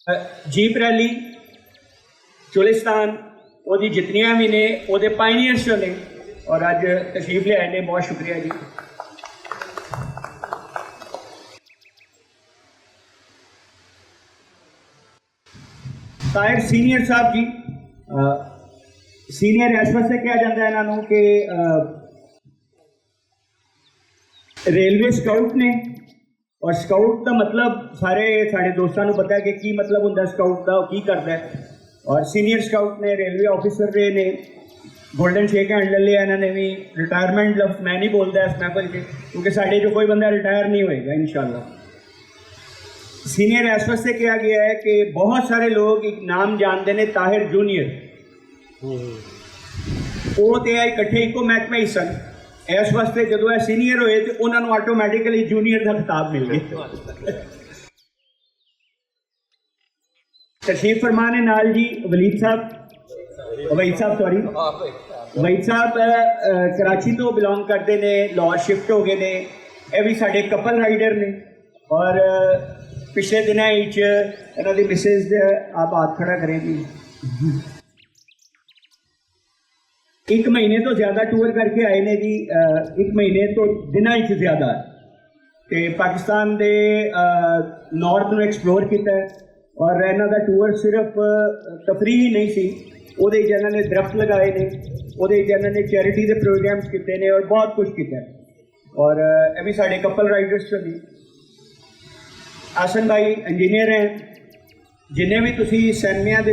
Jeep rally चुलिस्तान वो जितनियां भी ने वो पायनियर्स जो ने और अज तशरीफ ले आए ने, बहुत शुक्रिया जी। ताहिर सीनियर साहब जी, सीनियर इस वास्ते कहा जाता है इन्हों कि रेलवे स्काउट ने, और स्काउट का मतलब सारे साढ़े दोस्तों को पता है कि की मतलब होंगे स्काउट का, की करता है। और सीनियर स्काउट ने, रेलवे ऑफिसर रहे ने, गोल्डन शेक हैंड ले लिया इन्होंने भी। रिटायरमेंट लफ्ज मैं नहीं बोलता इस महफिल के, क्योंकि साढ़े जो कोई बंदा रिटायर नहीं होएगा इंशाल्लाह। सीनियर इस वास्ते कहा गया है कि बहुत सारे लोग एक नाम जानते हैं ताहिर जूनियर, वो तो इकट्ठे एको महकमे ही सन। इस वास्ते जो है सीनियर होए तो उन्होंने ऑटोमैटिकली जूनियर का खिताब मिल गया। तशरीफ फरमाने नाल जी वहीद साहब कराची तो बिलोंग करते हैं, लाहौर शिफ्ट हो गए ने। ये भी साढ़े कपल राइडर ने, और पिछले दिनों इन्हों की मिसेज आप हाथ खड़ा करेंगी, 1 महीने तो ज़्यादा टूर करके आए ने जी। 1 महीने तो दिनों ज़्यादा तो पाकिस्तान के नॉर्थ में एक्सप्लोर किया, और इन्हों का टूर सिर्फ तफरी ही नहीं सी, वो इन्होंने दरख्त लगाए ने, वो इन्होंने चैरिटी के प्रोग्राम्स किए हैं और बहुत कुछ किया। और ये भी साढ़े कपल राइडर्स चो नहीं। आसन भाई इंजीनियर हैं, जिन्हें भी तुसी सैनिया के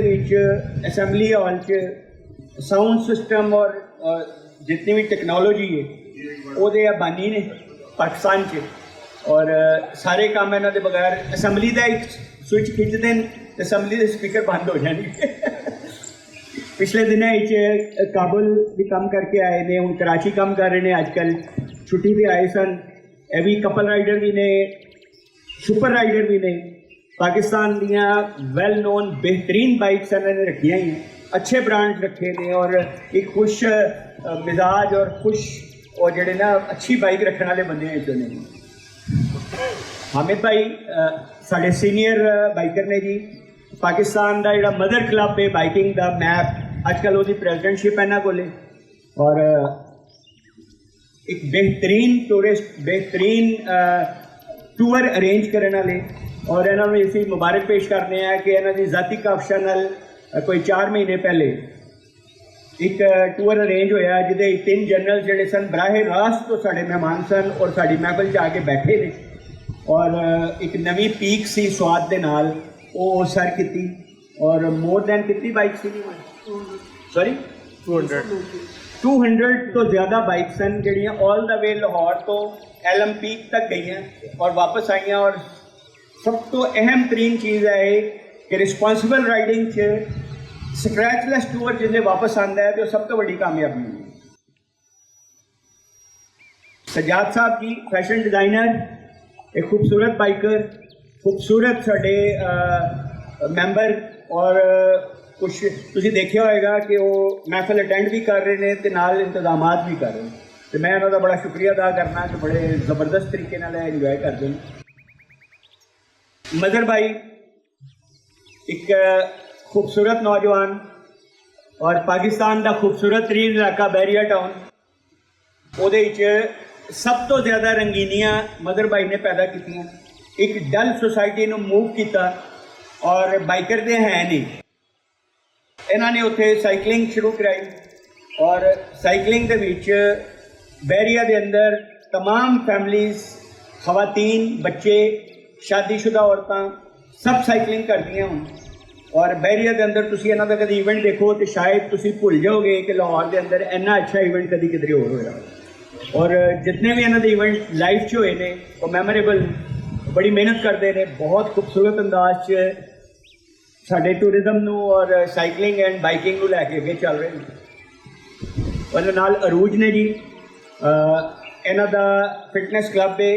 असैम्बली हॉल च साउंड सिस्टम और जितनी भी टेक्नोलॉजी है वो बानी ने पाकिस्तान च, और सारे काम इन्हों के बगैर असैम्बली का एक स्विच खिंचते हैं तो असैम्बली के स्पीकर बंद हो जाने। पिछले दिनों काबुल भी काम करके आए ने, हूँ कराची काम कर रहे हैं, आजकल छुट्टी पर आए सन। ये भी कपल राइडर भी ने, सुपर राइडर भी ने। पाकिस्तान दियाँ वैल नोन बेहतरीन बाइक्स इन्होंने रखिया ही हैं, अच्छे ब्रांड रखे ने, और एक खुश मिजाज और खुश और जड़े ना अच्छी बाइक रखने वाले बंदे जो ने। हामिद भाई साढ़े सीनियर बाइकर ने जी। पाकिस्तान का जो मदर क्लब है बाइकिंग का मैप, अजकल वो प्रेजिडेंटशिप है इन्हों को, और एक बेहतरीन टूरिस्ट, बेहतरीन टूर अरेंज करने वाले, और इन्होंने इसी मुबारक पेश करने हैं कि इन्हों की जाती काबशा नाल कोई 4 महीने पहले एक टूर अरेंज होया, जिदे 3 जनरल जोड़े सन बराह रास्त तो साढ़े मेहमान सन और साड़ी महफिल च आके बैठे ने, और एक नवी पीक सी स्वाद के नाल वो सर की, और मोर दैन कितनी बाइक सी, सॉरी 200 तो ज़्यादा बाइक सन जड़ियाँ ऑल द वे लाहौर तो एलम पीक तक गई हैं और वापस आई हैं। और सब तो अहम तरीन चीज़ है कि रिस्पॉन्सिबल राइडिंग स्क्रैचलैस टूर जिसले वापस आता है तो सब तो बड़ी कामयाबी है। सजाद साहब जी फैशन डिज़ाइनर, एक खूबसूरत बाइकर, खूबसूरत साढ़े मैंबर, और कुछ तुसी देखा होगा कि वो महफिल अटेंड भी कर रहे हैं तो नाल इंतजामात भी कर रहे हैं, तो मैं उन्होंने बड़ा शुक्रिया अदा करना कि बड़े ज़बरदस्त तरीके नाल इंजॉय करते हैं। मदर भाई एक खूबसूरत नौजवान, और पाकिस्तान का खूबसूरत तरीन इलाका बैरिया टाउन, वो सब तो ज़्यादा रंगीनियाँ मदर भाई ने पैदा की। एक डल सोसाइटी को मूव किया, और बाइकर तो है नहीं, इन्होंने उत्थे साइकलिंग शुरू कराई, और साइकलिंग के विच बैरिया के अंदर तमाम फैमिलीज़, खवातीन, बच्चे, शादीशुदा औरतां सब साइकलिंग करदियां हूँ। और बैरिया के अंदर तुसी इन्हां दा कभी इवेंट देखो तो शायद तुसी भुल जाओगे कि लाहौर के अंदर इन्ना अच्छा इवेंट कभी किधरे होर होया। और जितने भी इन्हां दे इवेंट लाइफ च होए ने वो मैमोरेबल, बड़ी मेहनत करते हैं, बहुत खूबसूरत अंदाज च साडे टूरिज्म नू और साइकलिंग एंड बाइकिंग नू लैके अगे चल रहे हैं। और नाल अरूज ने जी, इन्हां दा फिटनेस क्लब है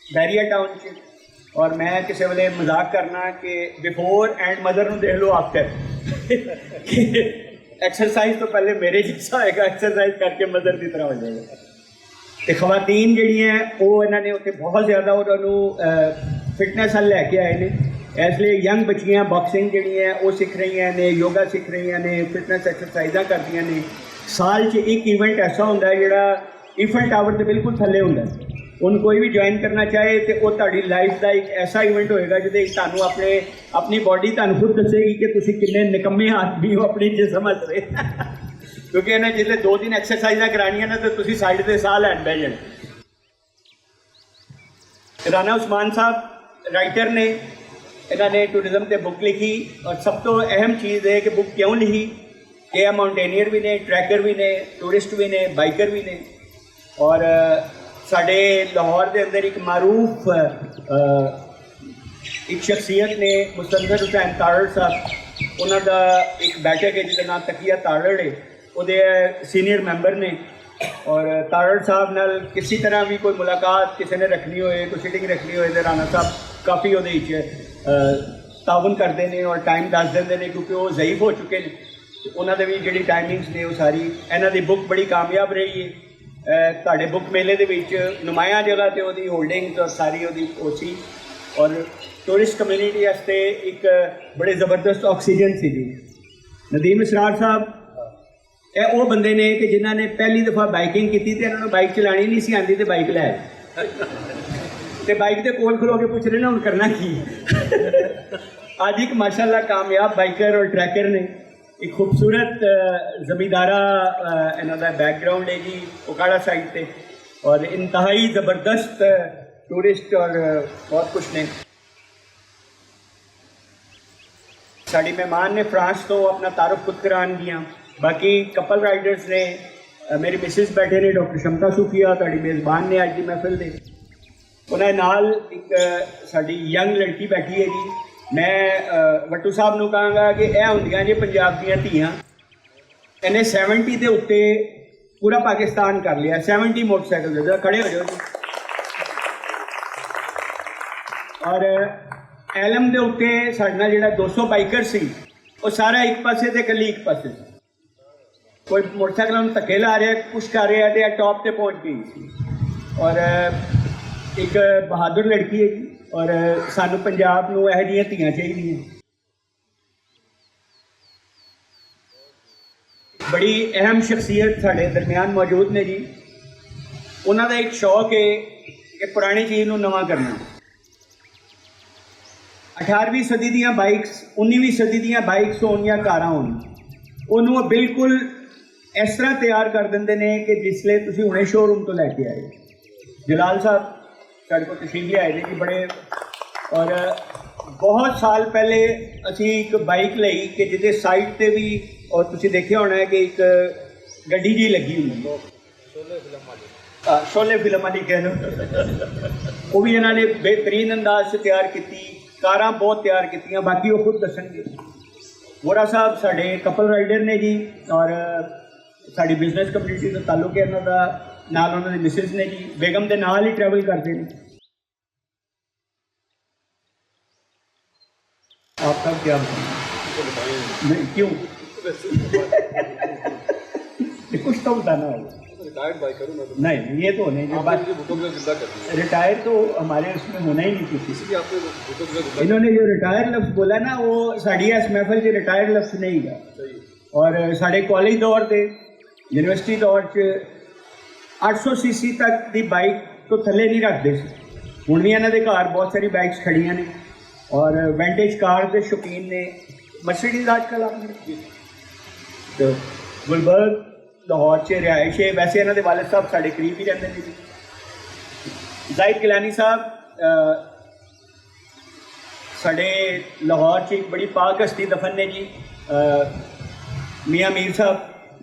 बैरिया टाउन च, और मैं किसी वेले मजाक करना कि बिफोर एंड मदर नू देख लो आफ्टर। एक्सरसाइज तो पहले मेरे जैसा होएगा, एक्सरसाइज करके मदर की तरह हो जाएगा। तो खवातीन जी वो इन्होंने उत्थे बहुत ज़्यादा उन्होंने फिटनेस हल लैके आए ने, इसलिए यंग बच्चियां बॉक्सिंग जी है वो सीख रही ने, योगा सीख रही ने, फिटनेस एक्सरसाइजा करदियां ने। साल च एक इवेंट ऐसा होंदा है जिहड़ा ईफल टावर के बिल्कुल थल्ले होंदा है, उन कोई भी ज्वाइन करना चाहे तो वो तुहाडी लाइफ का एक ऐसा इवेंट होएगा जिहदे तुहानू अपने अपनी बॉडी तुहानू खुद दसेगी कि तुसीं किन्ने निकम्मे आदमी हो अपनी जिस्म वास्ते क्योंकि इन्हें जिसले 2 दिन एक्सरसाइजा करानियां ना तो तुसीं साइड ते साह लैण बह जाणे। राणा उस्मान साहब राइटर ने, इन्होंने टूरिज्म से बुक लिखी और सब तो अहम चीज़ है कि बुक क्यों लिखी कि यह माउंटेनियर भी ने, ट्रैकर भी ने, टूरिस्ट भी ने, बाइकर भी ने। और साढ़े लाहौर के अंदर एक मारूफ एक शख्सियत ने मुस्तनज़र हुसैन तारड़ साहब, उन्होंने एक बैठक है जिसका नाम तकिया तारड़ है, वो सीनियर मैंबर ने। और तारड़ साहब नाल किसी तरह भी कोई मुलाकात किसी ने रखनी होए, कोई सिटिंग रखनी होए तो राणा साहब काफ़ी वो ताउन करते हैं और टाइम दस देंगे हैं क्योंकि वो ज़ईफ हो चुके हैं। उन्होंने भी जी टाइमिंग्स ने वो सारी, इन्हों की बुक बड़ी कामयाब रही है। तुहाडे बुक मेले के नुमाया जगह तो वो होल्डिंग्स और सारी वो सी और टूरिस्ट कम्यूनिटी वास्ते एक बड़े ज़बरदस्त ऑक्सीजन सी जी। नदीम इसरार साहब ये वो बंदे ने कि जिन्होंने पहली दफ़ा बाइकिंग की, इन्होंने बाइक चलानी नहीं सी आती तो बाइक लै तो बाइक के कोल खलो के पूछ रहे ना हम करना की अज एक माशाल्लाह कामयाब बाइकर और ट्रैकर ने। एक खूबसूरत जमींदारा इन्हों का बैकग्राउंड है जी ओकाड़ा साइड से और इंतहाई ज़बरदस्त टूरिस्ट और बहुत कुछ ने। साड़ी मेहमान ने फ्रांस तो अपना तारुफ खुद करान गया। बाकी कपल राइडर्स ने, मेरी मिसिस बैठे ने डॉक्टर शमता सूफिया तुहाडी मेज़बान ने अज की महफिल दे। उन्हें नाल एक साड़ी यंग लड़की बैठी है जी। मैं वट्टू साहब नूं कहांगा कि यह होंदियां जी पंजाब दीयां धीआं। इन्हें 70 के उत्ते पूरा पाकिस्तान कर लिया, 70 मोटरसाइकिल दे खड़े हो जाओ जी। और एलम के उत्ते साडे नाल जिहड़ा 200 बाइकर सी वो सारा एक पासे ते कली एक पासे सी। कोई मोटरसाइकिल में धक्के ला रहा है, कुछ कर रहा है तो टॉप पे पहुँच गई। और एक बहादुर लड़की है और सानू पंजाब नूं इहो जिहियां धीआं चाहीदियां। बड़ी अहम शख्सियत साढ़े दरमियान मौजूद ने जी। उन्हों का एक शौक है कि पुरानी चीज़ नूं नवां करना। 18वीं सदी दियां बाइक्स, 19वीं सदी दियां बाइक्स होन या कारां होन, उन्होंने बिल्कुल इस तरह तैयार कर देंगे ने कि जिसले तुसीं हुणे शोरूम तो लैके आए। जलाल साहब साढ़े को तशरीफ ले आए थे कि बड़े, और बहुत साल पहले असी एक बाइक लई कि जिहदे साइड ते भी और तुसीं देखिया होना है कि एक गड्डी जी लगी हुई, शोले फिल्म वाली कह लो वो भी इन्होंने बेहतरीन अंदाज से तैयार की। कारां बहुत तैयार की, बाकी वो खुद दसणगे। वोरा साहब साढ़े कपल राइडर ने जी और साड़ी बिजनेस कम्यूनिटी का ताल्लुक है इन्हों का, नाल उन्होंने मिसिज ने जी, बेगम के नाल ही ट्रैवल करते हैं। आपका क्या नहीं क्यों कुछ तो बताना होगा। रिटायर्ड बाइकर हूं मैं तो। नहीं ये तो नहीं, जो बात रिटायर तो हमारे उसमें होना ही नहीं किसी। इन्होंने जो रिटायर लफ्ज़ बोला ना वो साड़ी इस महफिल से रिटायर लफ्ज़ नहीं है। और साढ़े कॉलेज दौर से यूनिवर्सिटी दौर च 800 सीसी तक की बाइक तो थले नहीं रखते थे। हुण भी इन्हों के घर बहुत सारी बाइक्स खड़ियाँ ने और विंटेज कार के शौकीन ने। मर्सिडीज आजकल आपने तो गुलबर्ग लाहौर च रिहाइश है। वैसे इन्हों के वालिद साहब साढ़े करीब ही रहते हैं। जाहिद गिलानी साहब साढ़े लाहौर च एक बड़ी पाक हस्ती दफन ने जी। मियाँ मीर साहब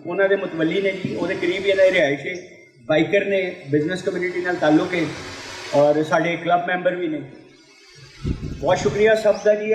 उन्होंने मुतवली ने जी, वो करीब ही इन्होंने रिहाइश है। बाइकर ने, बिजनेस कम्यूनिटी नाल ताल्लुक है और साढ़े क्लब मैंबर भी ने। बहुत शुक्रिया सब का जी।